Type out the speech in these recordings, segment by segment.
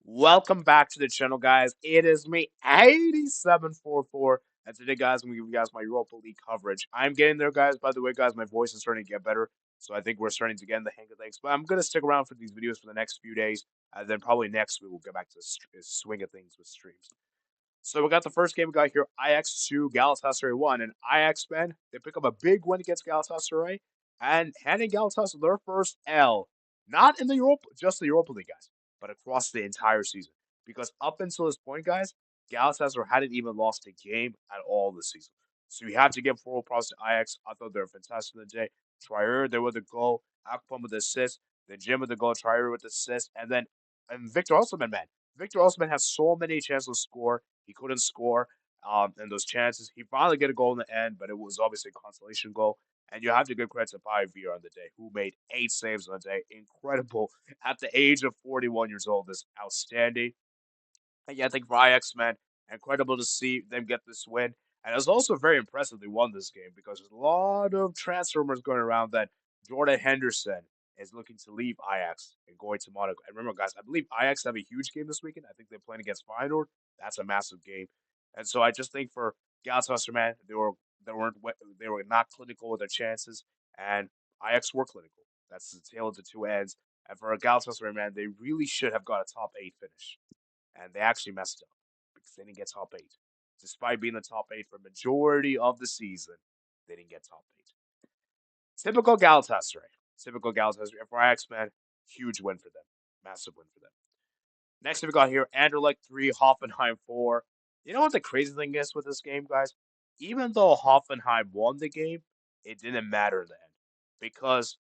Welcome back to the channel, guys. It is me, 8744, and today, guys, I'm going to give you guys my Europa League coverage. I'm getting there, guys. By the way, guys, my voice is starting to get better, so I think we're starting to get in the hang of things. But I'm going to stick around for these videos for the next few days, and then probably next week we'll get back to the swing of things with streams. So we got the first game we got here, Ajax 2, Galatasaray 1, and Ajax, man, they pick up a big win against Galatasaray, and handing Galatasaray their first L, not in the Europa, just the Europa League, guys, but across the entire season. Because up until this point, guys, Galatasaray hadn't even lost a game at all this season. So you have to give full props to Ajax. I thought they were fantastic today. Trier there with a goal, Akpom with the assist, then Jim with the goal, Trier with the assist, and Victor Osimhen, man. Victor Osimhen has so many chances to score. He couldn't score in those chances. He finally got a goal in the end, but it was obviously a consolation goal. And you have to give credit to Pavia on the day, who made 8 saves on the day. Incredible. At the age of 41 years old, is outstanding. And yeah, I think for Ajax, man, incredible to see them get this win. And it was also very impressive they won this game because there's a lot of transfer rumors going around that Jordan Henderson is looking to leave Ajax and going to Monaco. And remember, guys, I believe Ajax have a huge game this weekend. I think they're playing against Feyenoord. That's a massive game. And so I just think for Galatasaray, man, they were not clinical with their chances, and Ajax were clinical. That's the tale of the two ends. And for Galatasaray, man, they really should have got a top 8 finish, and they actually messed up because they didn't get top 8. Despite being the top 8 for majority of the season, they didn't get top 8. Typical Galatasaray. Typical Galatasaray. For Ajax, man, huge win for them. Massive win for them. Next we got here, Anderlecht 3, Hoffenheim 4. You know what the crazy thing is with this game, guys? Even though Hoffenheim won the game, it didn't matter in the end because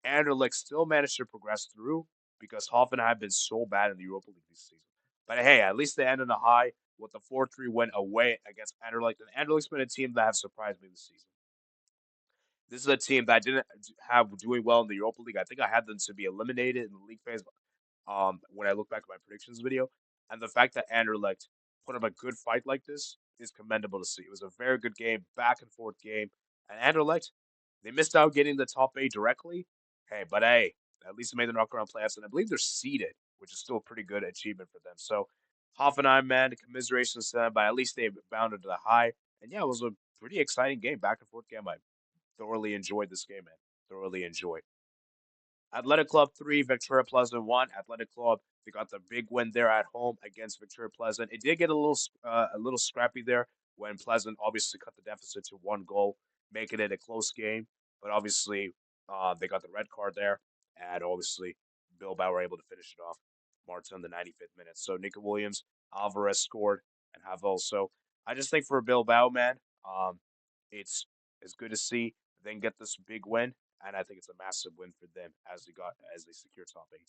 Anderlecht still managed to progress through because Hoffenheim have been so bad in the Europa League this season. But hey, at least they ended on a high with the 4-3 win away against Anderlecht. And Anderlecht's been a team that has surprised me this season. This is a team that didn't have doing well in the Europa League. I think I had them to be eliminated in the league phase when I look back at my predictions video. And the fact that Anderlecht put up a good fight like this is commendable to see. It was a very good game, back and forth game. And Anderlecht, they missed out getting the top 8 directly. Hey, at least they made the knockaround playoffs, and I believe they're seeded, which is still a pretty good achievement for them. So Hoffenheim, man, commiserations to them, but at least they bounded to the high. And yeah, it was a pretty exciting game, back and forth game. I thoroughly enjoyed this game, man. Thoroughly enjoyed. Athletic Club 3, Viktoria Plzeň 1. Athletic Club, they got the big win there at home against Viktoria Plzeň. It did get a little scrappy there when Plzeň obviously cut the deficit to 1 goal, making it a close game. But obviously, they got the red card there, and obviously Bilbao were able to finish it off. Martin in the 95th minute. So Nico Williams, Alvarez scored, and Havel. So I just think for Bilbao, man, it's good to see them get this big win, and I think it's a massive win for them as they secure top 8.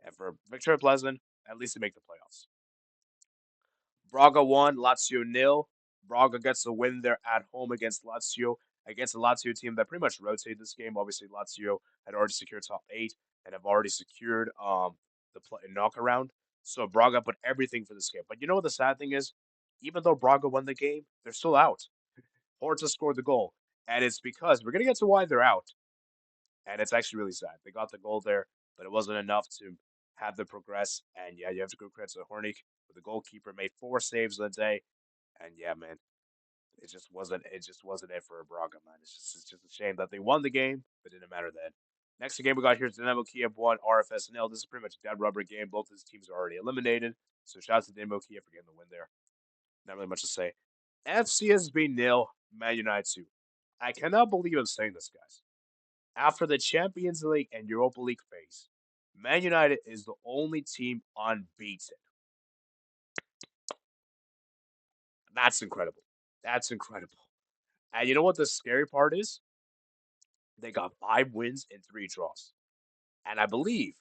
And for Victoria Pleasant, at least they make the playoffs. Braga 1, Lazio 0. Braga gets the win there at home against Lazio, against a Lazio team that pretty much rotated this game. Obviously, Lazio had already secured top 8 and have already secured the knockaround. So Braga put everything for this game. But you know what the sad thing is? Even though Braga won the game, they're still out. Porto scored the goal. And it's because we're going to get to why they're out. And it's actually really sad. They got the goal there, but it wasn't enough to have them progress. And yeah, you have to go credit to Hornick, the goalkeeper, made 4 saves on the day. And yeah, man, it for Braga, man. It's just a shame that they won the game, but it didn't matter then. Next game we got here is Dynamo Kyiv 1, RFS 0. This is pretty much a dead rubber game. Both of these teams are already eliminated. So shout out to Dynamo Kyiv for getting the win there. Not really much to say. FCSB 0, Man United 2. I cannot believe I'm saying this, guys. After the Champions League and Europa League phase, Man United is the only team unbeaten. That's incredible. That's incredible. And you know what the scary part is? They got 5 wins and 3 draws. And I believe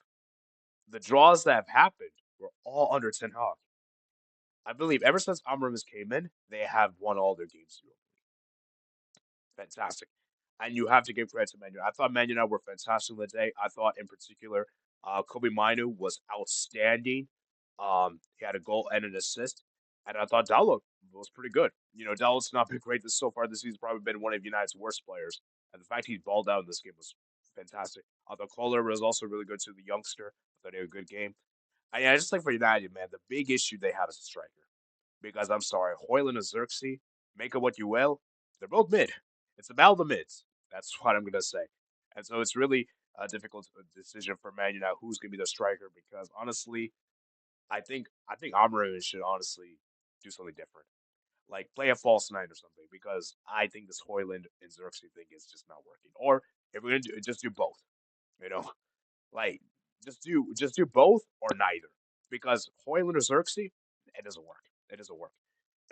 the draws that have happened were all under Ten Hag. I believe ever since Amramis came in, they have won all their games. Fantastic. And you have to give credit to Man United. I thought Man United were fantastic the day. I thought in particular, Kobe Mainu was outstanding. He had a goal and an assist. And I thought Dalot was pretty good. You know, Dalot's not been great so far this season. Probably been one of United's worst players. And the fact he balled out in this game was fantastic. I thought Kohler was also really good too, the youngster. I thought he had a good game. I just like for United, man, the big issue they have is a striker. Because I'm sorry, Hoyland and Xerxes, make of what you will, they're both mid. It's about the mids. That's what I'm gonna say. And so it's really a difficult decision for Man United who's gonna be the striker because honestly, I think Amorim should honestly do something different. Like play a false nine or something because I think this Hoyland and Xerxes thing is just not working. Or if we're gonna do just do both, you know, like just do both or neither because Hoyland or Xerxes, it doesn't work. It doesn't work.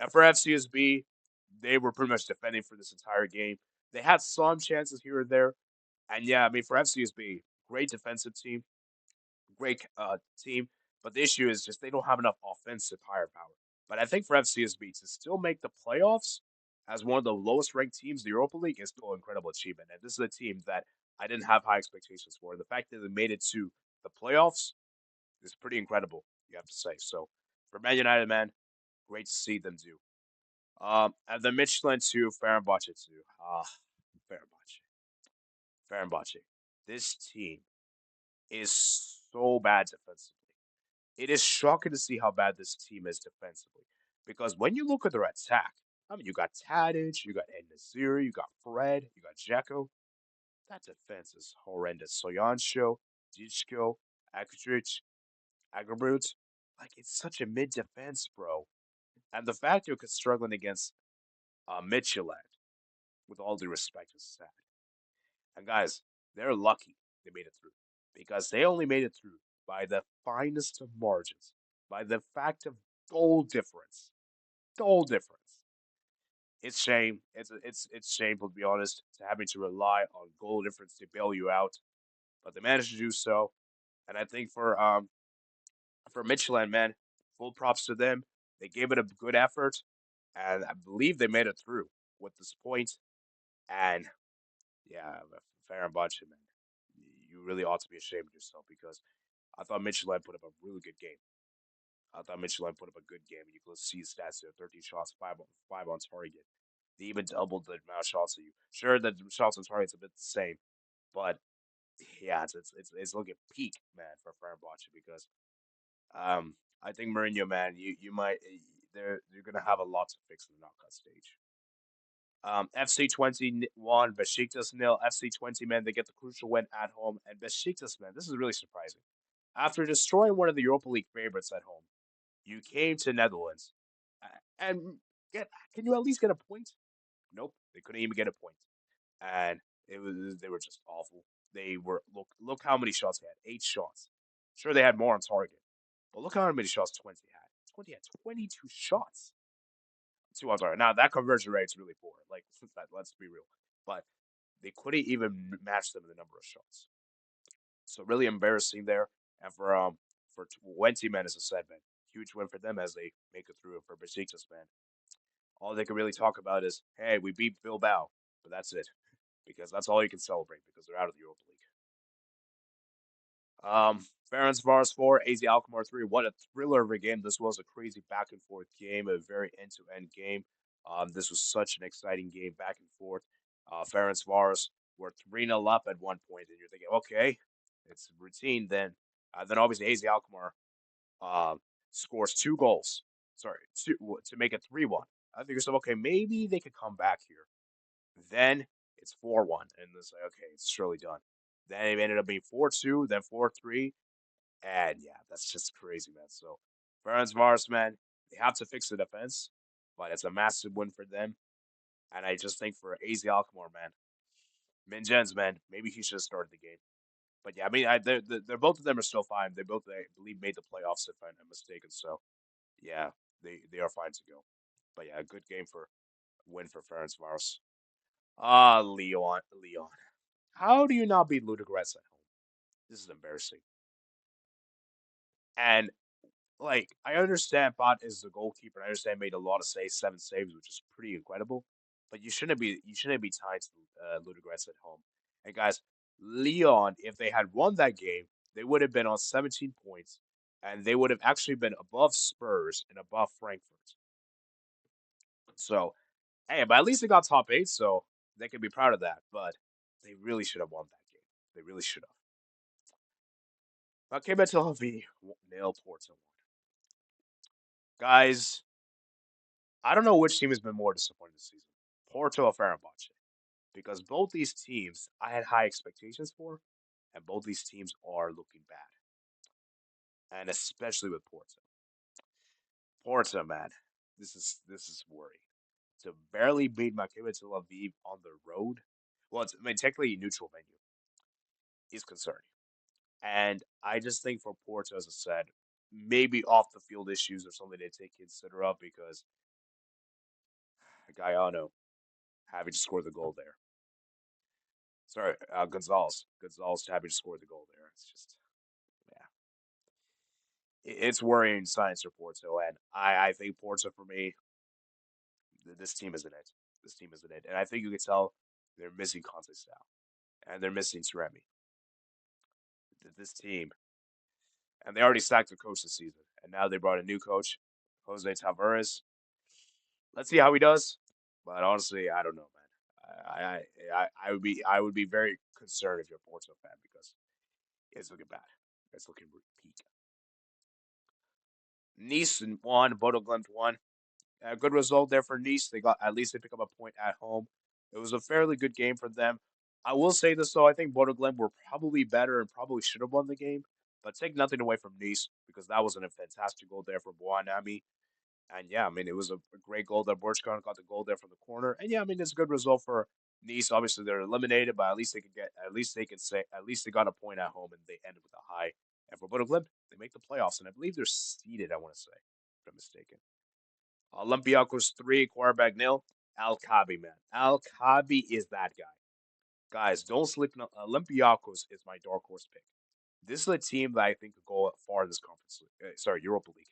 And for FCSB, they were pretty much defending for this entire game. They had some chances here and there, and yeah, I mean for FCSB, great defensive team, great team. But the issue is just they don't have enough offensive firepower. But I think for FCSB to still make the playoffs as one of the lowest ranked teams in the Europa League is still an incredible achievement. And this is a team that I didn't have high expectations for. The fact that they made it to the playoffs is pretty incredible, you have to say. So for Man United, man, great to see them do. And the Midtylland to Fenerbahçe too. Fenerbahçe. Fenerbahçe. This team is so bad defensively. It is shocking to see how bad this team is defensively. Because when you look at their attack, I mean, you got Tadic, you got Ed-Nesyri, you got Fred, you got Dzeko. That defense is horrendous. Soyancho, Dichko, Akric, Agarbrut. Like, it's such a mid defense, bro. And the fact you're struggling against Midtjylland, with all due respect, is sad. And guys, they're lucky they made it through because they only made it through by the finest of margins, by the fact of goal difference. Goal difference. It's shame. It's shameful to be honest to having to rely on goal difference to bail you out, but they managed to do so. And I think for Midtjylland, man, full props to them. They gave it a good effort, and I believe they made it through with this point. And yeah, Fenerbahçe, man, you really ought to be ashamed of yourself because I thought Midtjylland put up a really good game. I thought Midtjylland put up a good game. You can see his stats there: 13 shots, five on target. They even doubled the amount of shots that you. Sure, the shots on target's a bit the same, but yeah, it's looking peak, man, for Fenerbahçe because I think Mourinho, man, you might you're gonna have a lot to fix in the knockout stage. FC 21, Beşiktaş nil. FC 20, man, they get the crucial win at home, and Beşiktaş, man, this is really surprising. After destroying one of the Europa League favorites at home, you came to Netherlands and get. Can you at least get a point? Nope, they couldn't even get a point, and they were just awful. They were look how many shots they had. 8 shots. Sure, they had more on target, but look how many shots Twente had. Twente had 22 shots. 2 on target. Now that conversion rate's really poor. Like let's be real, but they couldn't even match them in the number of shots. So really embarrassing there. And for Twente, man, as I said, man, huge win for them as they make it through. For Besiktas, man, all they can really talk about is, hey, we beat Bilbao, but that's it because that's all you can celebrate because they're out of the Europa League. Ferencváros 4, AZ Alkmaar 3. What a thriller of a game this was! A crazy back and forth game, a very end to end game. This was such an exciting game, back and forth. Ferencváros were 3-0 up at one point, and you're thinking, okay, it's routine then. Then obviously AZ Alkmaar uh, scores 2 goals. Sorry, to make it 3-1. I think yourself, okay, maybe they could come back here. Then it's 4-1, and it's like, okay, it's surely done. Then it ended up being 4-2, then 4-3, and yeah, that's just crazy, man. So, Ferencváros, man, they have to fix the defense, but it's a massive win for them. And I just think for AZ Alkmaar, man, Minjens, man, maybe he should have started the game. But yeah, I mean, they're both of them are still fine. They both, I believe, made the playoffs if I'm not mistaken. So, yeah, they are fine to go. But yeah, a good game for win for Ferencváros. Lyon. How do you not beat Ludogorets at home? This is embarrassing. And like, I understand Bot is the goalkeeper. I understand made a lot of saves, 7 saves, which is pretty incredible. But you shouldn't be tied to Ludogorets at home. And guys, Lyon, if they had won that game, they would have been on 17 points, and they would have actually been above Spurs and above Frankfurt. So, hey, but at least they got top 8, so they can be proud of that. But they really should have won that game. They really should have. Maccabi Tel Aviv nil Porto 1. Guys, I don't know which team has been more disappointing this season, Porto or Fenerbahçe, because both these teams I had high expectations for, and both these teams are looking bad, and especially with Porto. Porto, man, this is worrying. To barely beat Maccabi Tel Aviv on the road, well, it's, I mean, technically a neutral venue, is concerning. And I just think for Porto, as I said, maybe off the field issues or something they take consider of because Gaiano having to score the goal there. Sorry, Gonzalez. Gonzalez having to score the goal there. It's just, yeah, it's worrying signs for Porto. And I think Porto, for me, this team isn't it. This team isn't it. And I think you can tell they're missing Conte style and they're missing Ceremi. This team, and they already sacked the coach this season. And now they brought a new coach, Jose Tavares. Let's see how he does. But honestly, I don't know, man. I would be very concerned if you're a Porto fan because it's looking bad. It's looking peak. Nice won, Bodø Glimt won. A good result there for Nice. They got at least they pick up a point at home. It was a fairly good game for them. I will say this though, I think Bodø Glimt were probably better and probably should have won the game. But take nothing away from Nice because that wasn't a fantastic goal there for Boanami. And yeah, I mean, it was a great goal that Borchkan got the goal there from the corner. And yeah, I mean, it's a good result for Nice. Obviously, they're eliminated, but at least they could get, at least they can say, at least they got a point at home and they ended with a high. And for Bodo Glimt, they make the playoffs. And I believe they're seeded, I want to say, if I'm mistaken. Olympiacos 3, Qarabağ nil. Al-Kabi, man. Al-Kabi is that guy. Guys, don't sleep. Olympiacos is my dark horse pick. This is a team that I think could go far in this conference. Sorry, Europa League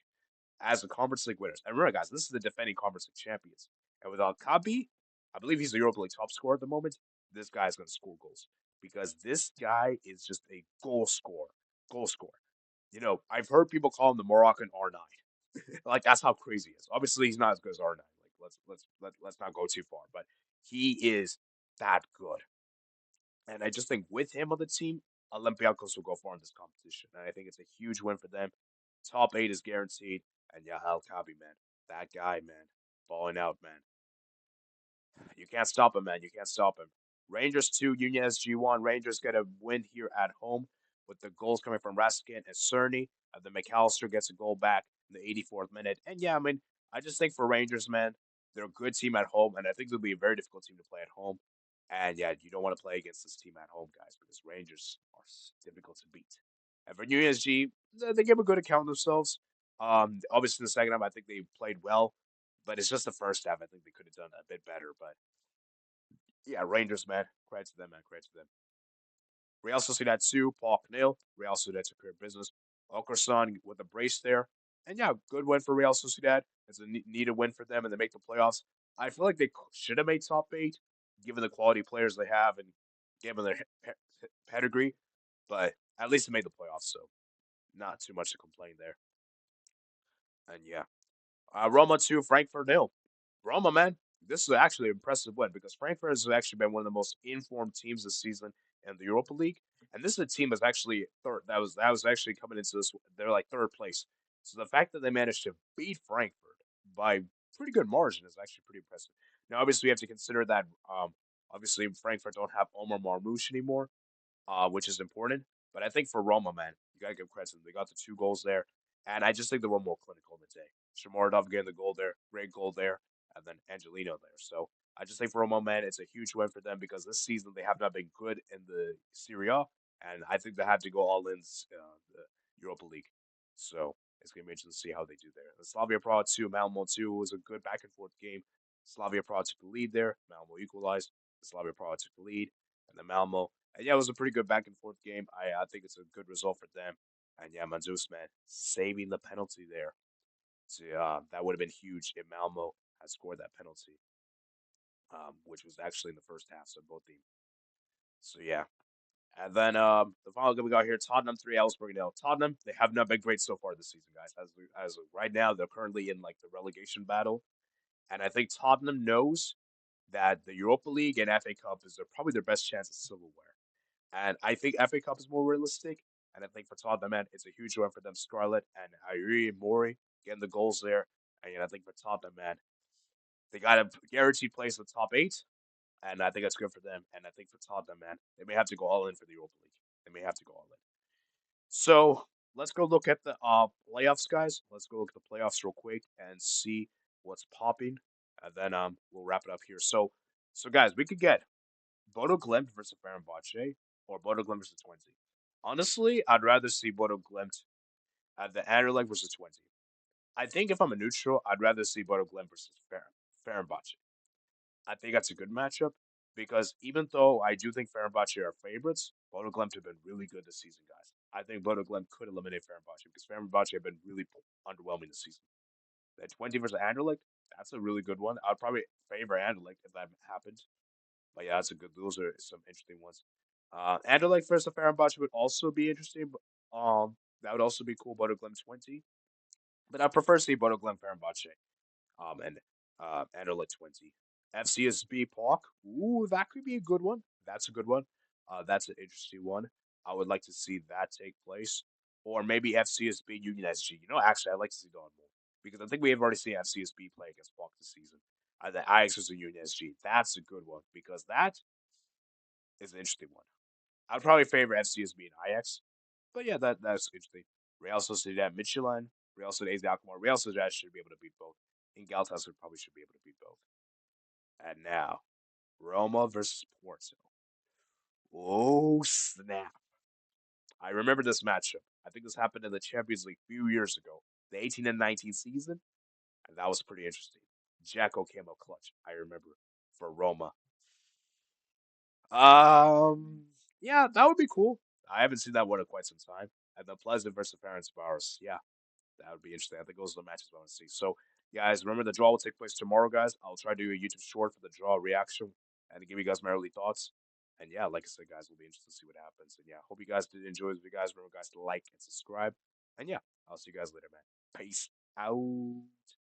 as the Conference League winners. And remember, guys, this is the defending Conference League champions. And with Al-Kabi, I believe he's the Europa League top scorer at the moment. This guy is going to score goals because this guy is just a goal scorer. Goal scorer. You know, I've heard people call him the Moroccan R9. Like that's how crazy he is. Obviously, he's not as good as R9. Like let's not go too far, but he is that good. And I just think with him on the team, Olympiacos will go far in this competition. And I think it's a huge win for them. Top eight is guaranteed. And yeah, Al Kabi, man. That guy, man. Balling out, man. You can't stop him, man. You can't stop him. Rangers 2, Union SG1. Rangers get a win here at home with the goals coming from Raskin and Cerny. Then McAllister gets a goal back in the 84th minute. And yeah, I mean, I just think for Rangers, man, they're a good team at home. And I think they'll be a very difficult team to play at home. And yeah, you don't want to play against this team at home, guys, because Rangers are difficult to beat. And for New SG, they gave a good account of themselves. Obviously, in the second half, I think they played well, but it's just the first half. I think they could have done a bit better. But yeah, Rangers, man, credit to them, man, credit to them. Real Sociedad 2, PAOK nil. Real Sociedad took care of business. Okerson with a brace there. And yeah, good win for Real Sociedad. It's a needed win for them, and they make the playoffs. I feel like they should have made top eight, given the quality players they have and given their pedigree. But at least they made the playoffs, so not too much to complain there. And yeah, Roma 2, Frankfurt nil. Roma, man, this is actually an impressive win because Frankfurt has actually been one of the most informed teams this season in the Europa League. And this is a team that's actually third. That was actually coming into this. They're like third place. So the fact that they managed to beat Frankfurt by pretty good margin is actually pretty impressive. Now, obviously, we have to consider that. Obviously, Frankfurt don't have Omar Marmoush anymore, which is important. But I think for Roma, man, you gotta give credit to them. They got the two goals there, and I just think they were more clinical in the day. Shamaradov getting the goal there, great goal there, and then Angelino there. So I just think for Roma, man, it's a huge win for them because this season they have not been good in the Serie A, and I think they have to go all in the Europa League. So it's gonna be interesting to see how they do there. The Slavia Praha 2, Malmo 2 was a good back and forth game. Slavia Praha took the lead there. Malmo equalized. The Slavia Praha took the lead, and then Malmo. And yeah, it was a pretty good back and forth game. I think it's a good result for them. And yeah, Manzus, man, saving the penalty there. So that would have been huge if Malmo had scored that penalty, which was actually in the first half. So both teams. So yeah. And then the final game we got here: Tottenham 3, Elfsborg nil. Tottenham, they have not been great so far this season, guys. As of right now, they're currently in like the relegation battle, and I think Tottenham knows that the Europa League and FA Cup is probably their best chance at silverware. And I think FA Cup is more realistic. And I think for Tottenham, man, it's a huge win for them. Scarlett and Ayuri Mori getting the goals there. And I think for Tottenham, man, they got a guaranteed place in the top eight. And I think that's good for them. And I think for Tottenham, man, they may have to go all in for the Europa League. They may have to go all in. So let's go look at the playoffs, guys. Let's go look at the playoffs real quick and see what's popping, and then we'll wrap it up here. So guys, we could get Bodo Glimt versus Fenerbahçe or Bodo Glimt versus Twente. Honestly, I'd rather see Bodo Glimt at the Anderlecht versus Twente. I think if I'm a neutral, I'd rather see Bodo Glimt versus Fenerbahçe. I think that's a good matchup because even though I do think Fenerbahçe are favorites, Bodo Glimt have been really good this season, guys. I think Bodo Glimt could eliminate Fenerbahçe because Fenerbahçe have been really underwhelming this season. The 20 versus Anderlecht, that's a really good one. I'd probably favor Anderlecht if that happens. But yeah, that's a good. Those are some interesting ones. Anderlecht versus Fenerbahçe would also be interesting. That would also be cool. Bodo Glimt 20, but I prefer to see Bodo Glimt Fenerbahçe. And Anderlecht 20. FCSB PAOK. Ooh, that could be a good one. That's a good one. That's an interesting one. I would like to see that take place. Or maybe FCSB Union SG. Actually, I'd like to see that one more. Because I think we have already seen FCSB play against PAOK this season. The Ajax versus Union SG. That's a good one. Because that is an interesting one. I'd probably favor FCSB and Ajax. But yeah, that's interesting. Real Sociedad Midtylland. Real Sociedad Alkmaar. Real Sociedad should be able to beat both. And Galatasaray probably should be able to beat both. And now, Roma versus Porto. Oh, snap. I remember this matchup. I think this happened in the Champions League a few years ago, the 18 and 19 season, and that was pretty interesting. Jacko came out clutch, I remember, for Roma. Yeah, that would be cool. I haven't seen that one in quite some time. And the Plzeň versus Ferencváros. Yeah, that would be interesting. I think those are the matches I want to see. So, guys, remember the draw will take place tomorrow, guys. I'll try to do a YouTube short for the draw reaction and give you guys my early thoughts. And yeah, like I said, guys, we'll be interested to see what happens. And yeah, hope you guys did enjoy this video, guys. Remember, guys, to like and subscribe. And yeah, I'll see you guys later, man. Peace out.